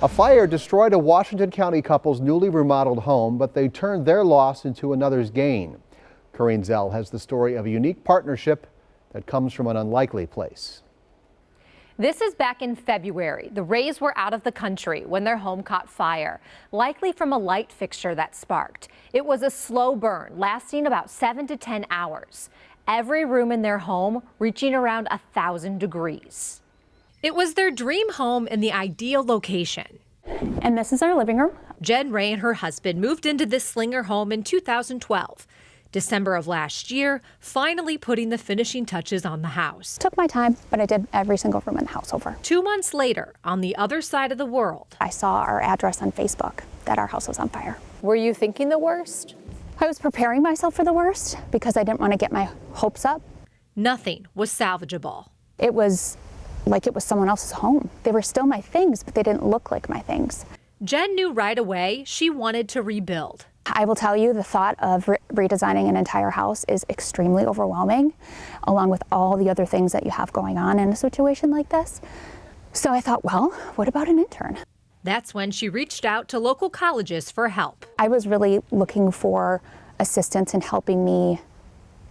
A fire destroyed a Washington County couple's newly remodeled home, but they turned their loss into another's gain. Corinne Zell has the story of a unique partnership that comes from an unlikely place. This is back in February. The Rays were out of the country when their home caught fire, likely from a light fixture that sparked. It was a slow burn, lasting about 7 to 10 hours. Every room in their home reaching around 1,000 degrees. It was their dream home in the ideal location. And this is our living room. Jen Ray and her husband moved into this Slinger home in 2012. December of last year, finally putting the finishing touches on the house. Took my time, but I did every single room in the house over. 2 months later, on the other side of the world, I saw our address on Facebook that our house was on fire. Were you thinking the worst? I was preparing myself for the worst because I didn't want to get my hopes up. Nothing was salvageable. It was like it was someone else's home. They were still my things, but they didn't look like my things. Jen knew right away she wanted to rebuild. I will tell you, the thought of redesigning an entire house is extremely overwhelming, along with all the other things that you have going on in a situation like this. So I thought, well, what about an intern? That's when she reached out to local colleges for help. I was really looking for assistance in helping me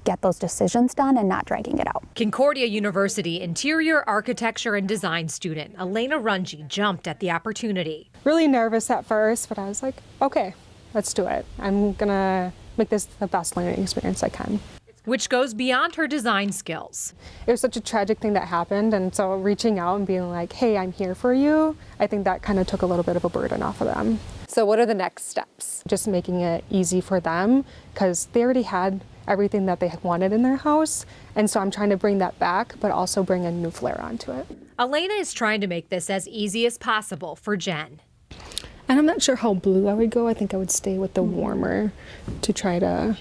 get those decisions done and not dragging it out. Concordia University interior architecture and design student Elena Runge jumped at the opportunity. Really nervous at first, but I was like, okay, let's do it. I'm gonna make this the best learning experience I can. Which goes beyond her design skills. It was such a tragic thing that happened, and so reaching out and being like, hey, I'm here for you, I think that kind of took a little bit of a burden off of them. So what are the next steps? Just making it easy for them, because they already had everything that they had wanted in their house, and so I'm trying to bring that back, but also bring a new flair onto it. Elena is trying to make this as easy as possible for Jen. And I'm not sure how blue I would go. I think I would stay with the warmer to try to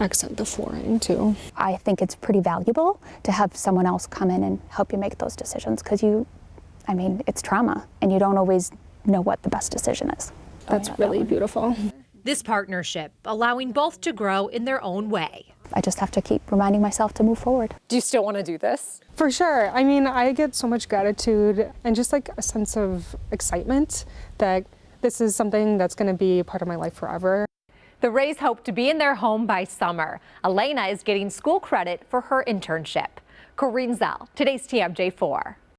accent the flooring too. I think it's pretty valuable to have someone else come in and help you make those decisions because it's trauma and you don't always know what the best decision is. That's really beautiful. This partnership allowing both to grow in their own way. I just have to keep reminding myself to move forward. Do you still want to do this? For sure. I mean, I get so much gratitude and just like a sense of excitement that this is something that's going to be part of my life forever. The Rays hope to be in their home by summer. Elena is getting school credit for her internship. Corinne Zell, today's TMJ4.